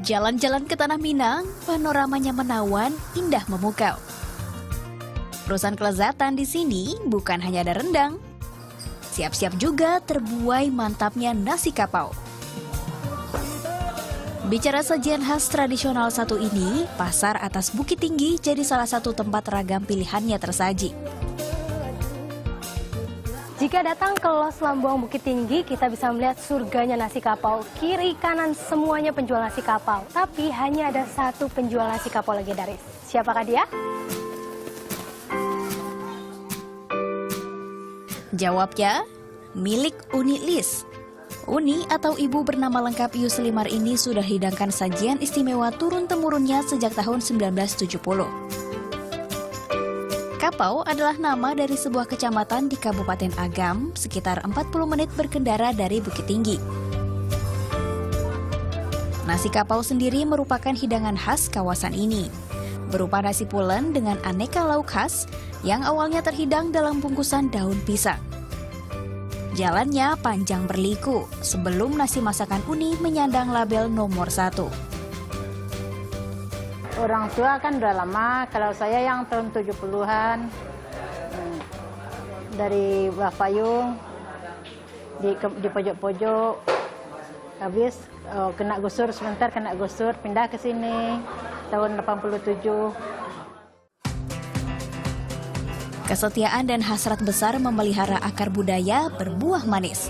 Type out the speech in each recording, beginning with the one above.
Jalan-jalan ke Tanah Minang, panoramanya menawan, indah memukau. Perusahaan kelezatan di sini bukan hanya ada rendang. Siap-siap juga terbuai mantapnya nasi kapau. Bicara sajian khas tradisional satu ini, pasar atas Bukit Tinggi jadi salah satu tempat ragam pilihannya tersaji. Jika datang ke Los Lambuang Bukit Tinggi, kita bisa melihat surganya nasi kapau. Kiri kanan semuanya penjual nasi kapau, tapi hanya ada satu penjual nasi kapau legendaris. Siapakah dia? Jawabnya, milik Uni Lis. Uni atau ibu bernama lengkap Yuslimar ini sudah hidangkan sajian istimewa turun-temurunnya sejak tahun 1970. Kapau adalah nama dari sebuah kecamatan di Kabupaten Agam, sekitar 40 menit berkendara dari Bukit Tinggi. Nasi kapau sendiri merupakan hidangan khas kawasan ini, berupa nasi pulen dengan aneka lauk khas yang awalnya terhidang dalam bungkusan daun pisang. Jalannya panjang berliku sebelum nasi masakan Uni menyandang label nomor 1. Orang tua kan udah lama, kalau saya yang tahun 70-an dari Bah Payung di pojok-pojok, habis kena gusur sebentar, pindah ke sini tahun 87. Kesetiaan dan hasrat besar memelihara akar budaya berbuah manis.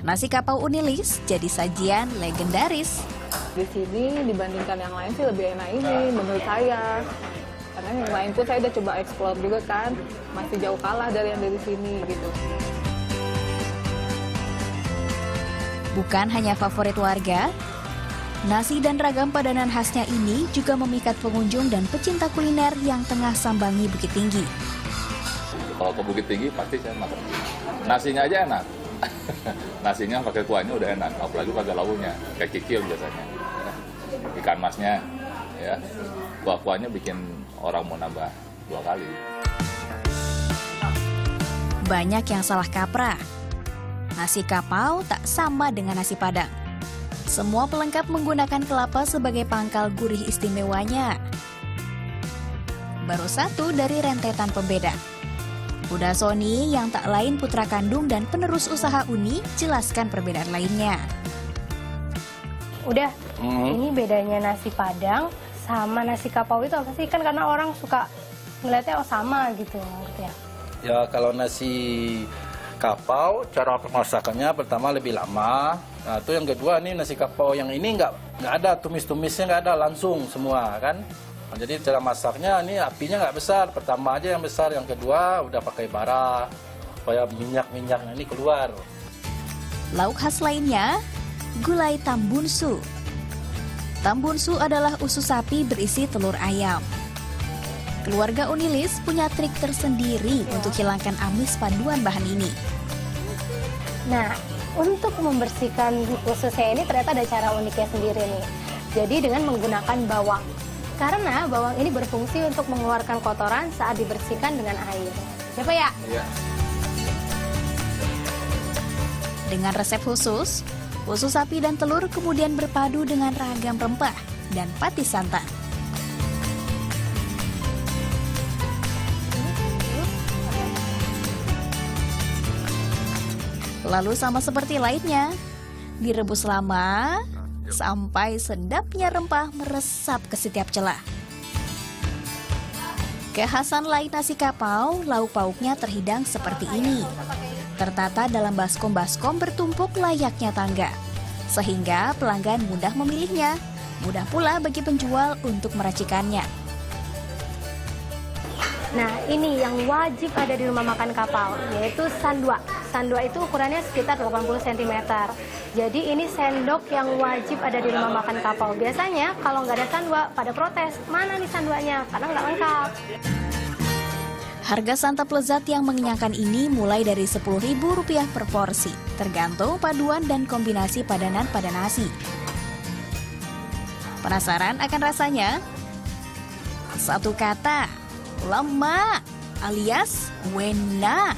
Nasi kapau Uni Lis jadi sajian legendaris. Di sini dibandingkan yang lain sih lebih enak ini menurut saya. Karena yang lain pun saya udah coba eksplor juga kan, masih jauh kalah dari yang dari sini gitu. Bukan hanya favorit warga, nasi dan ragam padanan khasnya ini juga memikat pengunjung dan pecinta kuliner yang tengah sambangi Bukit Tinggi. Kalau ke Bukit Tinggi pasti saya makan. Nasinya aja enak. Nasinya pakai kuahnya udah enak, apalagi pakai lauknya, kayak kikil biasanya. Ikan masnya, ya, kuah-kuahnya bikin orang mau nambah 2 kali. Banyak yang salah kaprah. Nasi kapau tak sama dengan nasi Padang. Semua pelengkap menggunakan kelapa sebagai pangkal gurih istimewanya. Baru satu dari rentetan pembeda. Bunda Sony yang tak lain putra kandung dan penerus usaha Uni jelaskan perbedaan lainnya. Udah, ini bedanya nasi Padang sama nasi kapau itu apa sih? Kan karena orang suka ngeliatnya sama gitu. Ya kalau nasi kapau, cara pemasakannya pertama lebih lama. Nah itu yang kedua nih nasi kapau yang ini nggak ada tumis-tumisnya, nggak ada, langsung semua kan. Nah, jadi cara masaknya ini apinya nggak besar, pertama aja yang besar, yang kedua udah pakai bara supaya minyak-minyaknya ini keluar. Lauk khas lainnya, gulai tambunsu. Tambunsu adalah usus sapi berisi telur ayam. Keluarga Uni Lis punya trik tersendiri untuk hilangkan amis paduan bahan ini. Nah, untuk membersihkan ususnya ini ternyata ada cara uniknya sendiri nih. Jadi dengan menggunakan bawang. Karena bawang ini berfungsi untuk mengeluarkan kotoran saat dibersihkan dengan air. Ya Pak ya? Iya. Dengan resep khusus, usus sapi dan telur kemudian berpadu dengan ragam rempah dan patis santan. Lalu sama seperti lainnya, direbus lama sampai sedapnya rempah meresap ke setiap celah. Kekhasan lain nasi kapau, lauk pauknya terhidang seperti ini. Tertata dalam baskom-baskom bertumpuk layaknya tangga. Sehingga pelanggan mudah memilihnya. Mudah pula bagi penjual untuk meracikannya. Nah, ini yang wajib ada di rumah makan kapau, yaitu sandua. Sandua itu ukurannya sekitar 80 cm. Jadi ini sendok yang wajib ada di rumah makan kapau. Biasanya kalau nggak ada sandua, pada protes, mana nih sanduanya? Karena nggak lengkap. Harga santap lezat yang mengenyangkan ini mulai dari Rp10.000 per porsi, tergantung paduan dan kombinasi padanan pada nasi. Penasaran akan rasanya? Satu kata, lemak alias wena.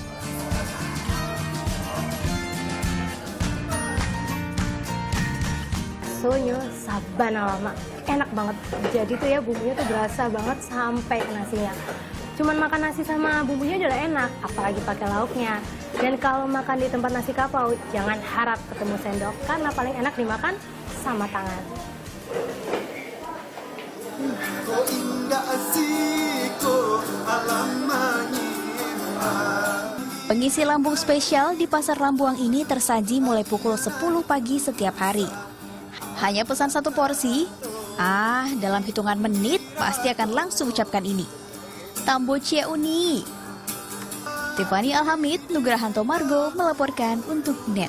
baksonya sabana lama, enak banget. Jadi tuh ya bumbunya tuh berasa banget sampai ke nasinya. Cuman makan nasi sama bumbunya udah enak, apalagi pakai lauknya. Dan kalau makan di tempat nasi kapau, jangan harap ketemu sendok, karena paling enak dimakan sama tangan. Pengisi lambung spesial di Pasar Lambuang ini tersaji mulai pukul 10 pagi setiap hari. Hanya pesan satu porsi, dalam hitungan menit pasti akan langsung ucapkan ini. Tambo cia uni. Tiffany Alhamid, Nugrahanto Margo melaporkan untuk NET.